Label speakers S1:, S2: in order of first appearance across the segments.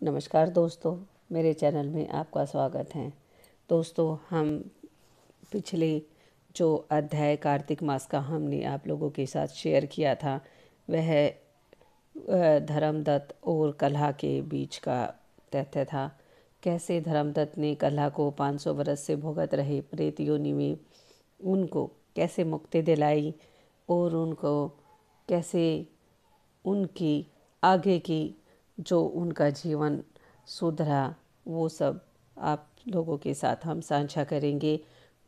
S1: नमस्कार दोस्तों, मेरे चैनल में आपका स्वागत है। दोस्तों, हम पिछले जो अध्याय कार्तिक मास का हमने आप लोगों के साथ शेयर किया था, वह धर्मदत्त और कल्हा के बीच का तथ्य था। कैसे धर्मदत्त ने कल्हा को 500 वर्ष से भुगत रहे प्रेत योनि में उनको कैसे मुक्ति दिलाई और उनको कैसे उनकी आगे की जो उनका जीवन सुधरा, वो सब आप लोगों के साथ हम साझा करेंगे।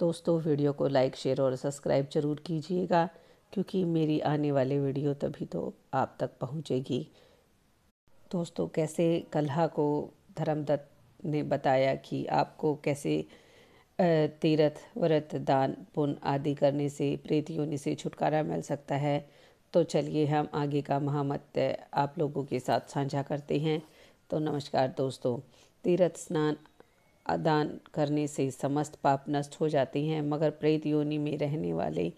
S1: दोस्तों, वीडियो को लाइक, शेयर और सब्सक्राइब जरूर कीजिएगा, क्योंकि मेरी आने वाले वीडियो तभी तो आप तक पहुंचेगी। दोस्तों, कैसे कल्हा को धर्मदत्त ने बताया कि आपको कैसे तीर्थ व्रत दान पुण्य आदि करने से प्रेत योनि से छुटकारा मिल सकता है। तो चलिए हम आगे का महामत्य आप लोगों के साथ साझा करते हैं। तो नमस्कार दोस्तों, तीर्थ स्नान दान करने से समस्त पाप नष्ट हो जाते हैं, मगर प्रेत योनि में रहने वाले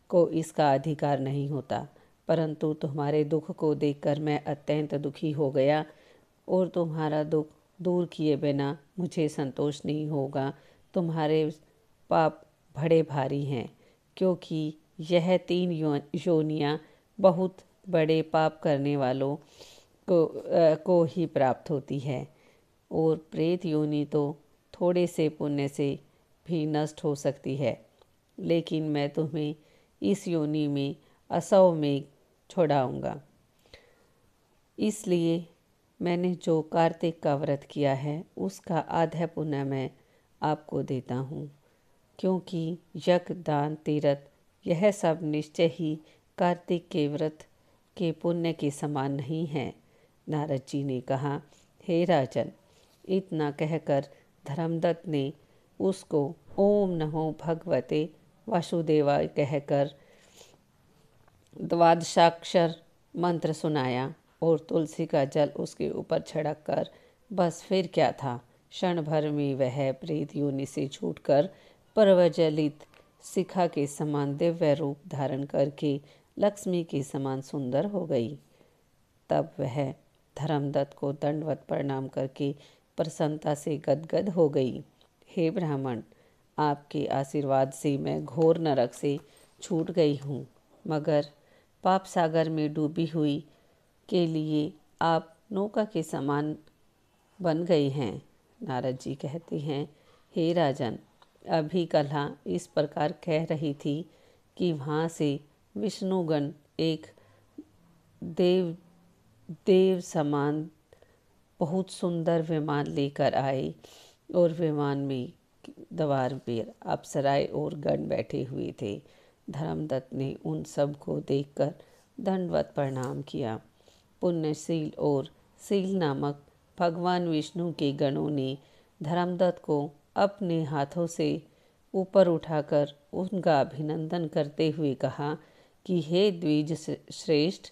S1: को इसका अधिकार नहीं होता। परंतु तुम्हारे दुख को देखकर मैं अत्यंत दुखी हो गया और तुम्हारा दुख दूर किए बिना मुझे संतोष नहीं होगा। तुम्हारे पाप बड़े भारी हैं, क्योंकि यह 3 योनियाँ बहुत बड़े पाप करने वालों को ही प्राप्त होती है, और प्रेत योनि तो थोड़े से पुण्य से भी नष्ट हो सकती है। लेकिन मैं तुम्हें इस योनि में असव में छोड़ाऊंगा। इसलिए मैंने जो कार्तिक का व्रत किया है, उसका आधा पुण्य मैं आपको देता हूँ, क्योंकि यज्ञ, दान, तीर्थ यह सब निश्चय ही कार्तिक के व्रत के पुण्य के समान नहीं है। नारद जी ने कहा, हे राजन, इतना कहकर धर्मदत्त ने उसको ओम नमो भगवते वासुदेवाय कहकर द्वादशाक्षर मंत्र सुनाया और तुलसी का जल उसके ऊपर छिड़क कर बस फिर क्या था, क्षण भर में वह प्रेत योनि से छूटकर प्रज्वलित शिखा के समान दिव्य रूप धारण करके लक्ष्मी के समान सुंदर हो गई। तब वह धर्मदत्त को दंडवत प्रणाम करके प्रसन्नता से गदगद हो गई। हे ब्राह्मण, आपके आशीर्वाद से मैं घोर नरक से छूट गई हूँ, मगर पाप सागर में डूबी हुई के लिए आप नौका के समान बन गए हैं। नारद जी कहते हैं, हे राजन, अभी कल्हा इस प्रकार कह रही थी कि वहाँ से विष्णुगण एक देव समान बहुत सुंदर विमान लेकर आए, और विमान में द्वार पर अप्सराएं और गण बैठे हुए थे। धर्मदत्त ने उन सब को देखकर दंडवत प्रणाम किया। पुण्यशील और शील नामक भगवान विष्णु के गणों ने धर्मदत्त को अपने हाथों से ऊपर उठाकर उनका अभिनंदन करते हुए कहा कि हे द्विज श्रेष्ठ,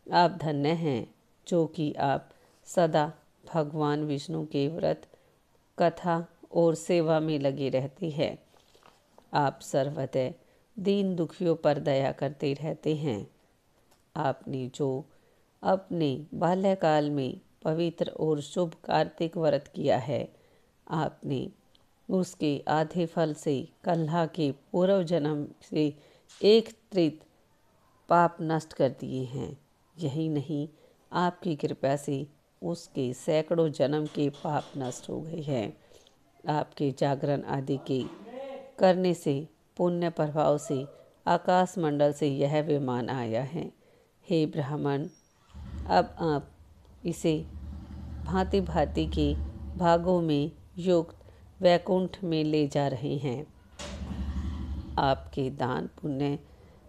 S1: आप धन्य हैं, जो कि आप सदा भगवान विष्णु के व्रत, कथा और सेवा में लगे रहते हैं। आप सर्वतः दीन दुखियों पर दया करते रहते हैं। आपने जो अपने बाल्यकाल में पवित्र और शुभ कार्तिक व्रत किया है, आपने उसके आधे फल से कल्हा के पूर्व जन्म से एक तृतीय पाप नष्ट कर दिए हैं। यही नहीं, आपकी कृपा से उसके सैकड़ों जन्म के पाप नष्ट हो गए हैं। आपके जागरण आदि के करने से पुण्य प्रभाव से आकाश मंडल से यह विमान आया है। हे ब्राह्मण, अब आप इसे भांति भांति के भागों में युक्त वैकुंठ में ले जा रहे हैं। आपके दान पुण्य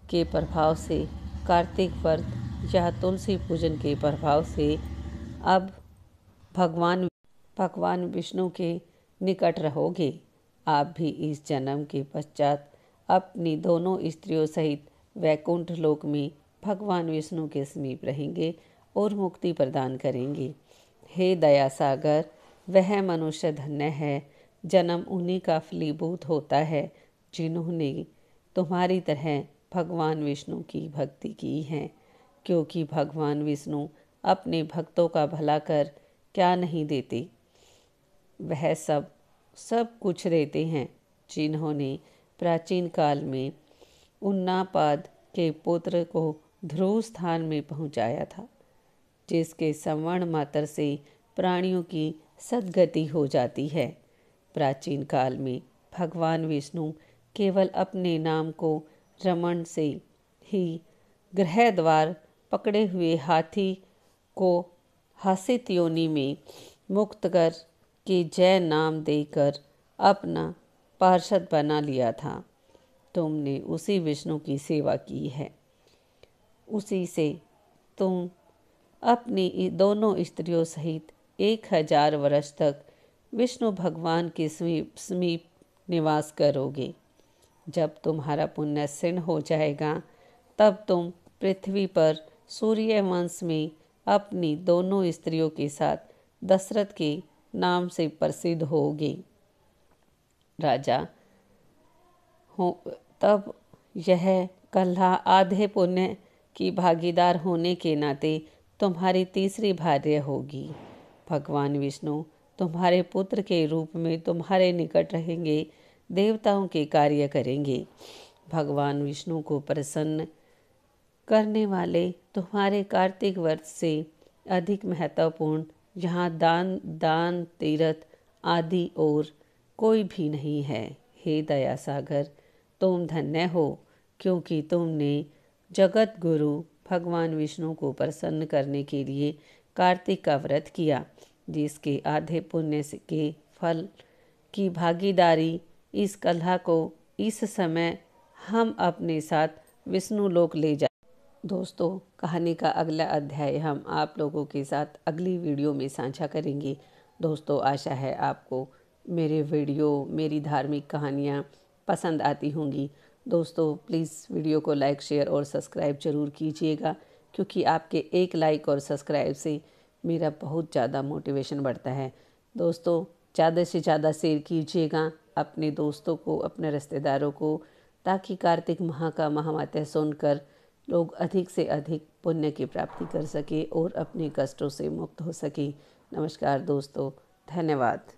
S1: के प्रभाव से, कार्तिक व्रत या तुलसी पूजन के प्रभाव से अब भगवान विष्णु के निकट रहोगे। आप भी इस जन्म के पश्चात अपनी दोनों स्त्रियों सहित वैकुंठ लोक में भगवान विष्णु के समीप रहेंगे और मुक्ति प्रदान करेंगे। हे दया सागर, वह मनुष्य धन्य है, जन्म उन्हीं का फलीभूत होता है जिन्होंने तुम्हारी तरह भगवान विष्णु की भक्ति की है, क्योंकि भगवान विष्णु अपने भक्तों का भला कर क्या नहीं देते। वह सब सब कुछ देते हैं जिन्होंने प्राचीन काल में उन्नापाद के पुत्र को ध्रुव स्थान में पहुंचाया था, जिसके संवर्ण मात्र से प्राणियों की सद्गति हो जाती है। प्राचीन काल में भगवान विष्णु केवल अपने नाम को रमण से ही गृह द्वार पकड़े हुए हाथी को हसित योनि में मुक्त कर के जय नाम देकर अपना पार्षद बना लिया था। तुमने उसी विष्णु की सेवा की है। उसी से तुम अपनी दोनों स्त्रियों सहित 1000 वर्ष तक विष्णु भगवान के समीप निवास करोगे। जब तुम्हारा पुण्य क्षीण हो जाएगा तब तुम पृथ्वी पर सूर्यवंश में अपनी दोनों स्त्रियों के साथ दशरथ के नाम से प्रसिद्ध होगे। राजा हो तब यह कल्हा आधे पुण्य की भागीदार होने के नाते तुम्हारी तीसरी भार्य होगी। भगवान विष्णु तुम्हारे पुत्र के रूप में तुम्हारे निकट रहेंगे, देवताओं के कार्य करेंगे। भगवान विष्णु को प्रसन्न करने वाले तुम्हारे कार्तिक व्रत से अधिक महत्वपूर्ण यहाँ दान तीर्थ आदि और कोई भी नहीं है। हे दया सागर, तुम धन्य हो, क्योंकि तुमने जगत गुरु भगवान विष्णु को प्रसन्न करने के लिए कार्तिक का व्रत किया, जिसके आधे पुण्य के फल की भागीदारी इस कलह को इस समय हम अपने साथ विष्णु लोक ले जाए। दोस्तों, कहानी का अगला अध्याय हम आप लोगों के साथ अगली वीडियो में साझा करेंगे। दोस्तों, आशा है आपको मेरे वीडियो, मेरी धार्मिक कहानियाँ पसंद आती होंगी। दोस्तों, प्लीज़ वीडियो को लाइक, शेयर और सब्सक्राइब ज़रूर कीजिएगा, क्योंकि आपके एक लाइक और सब्सक्राइब से मेरा बहुत ज़्यादा मोटिवेशन बढ़ता है। दोस्तों, ज़्यादा से ज़्यादा शेयर कीजिएगा अपने दोस्तों को, अपने रिश्तेदारों को, ताकि कार्तिक माह का महात्म्य सुनकर लोग अधिक से अधिक पुण्य की प्राप्ति कर सके और अपने कष्टों से मुक्त हो सके। नमस्कार दोस्तों, धन्यवाद।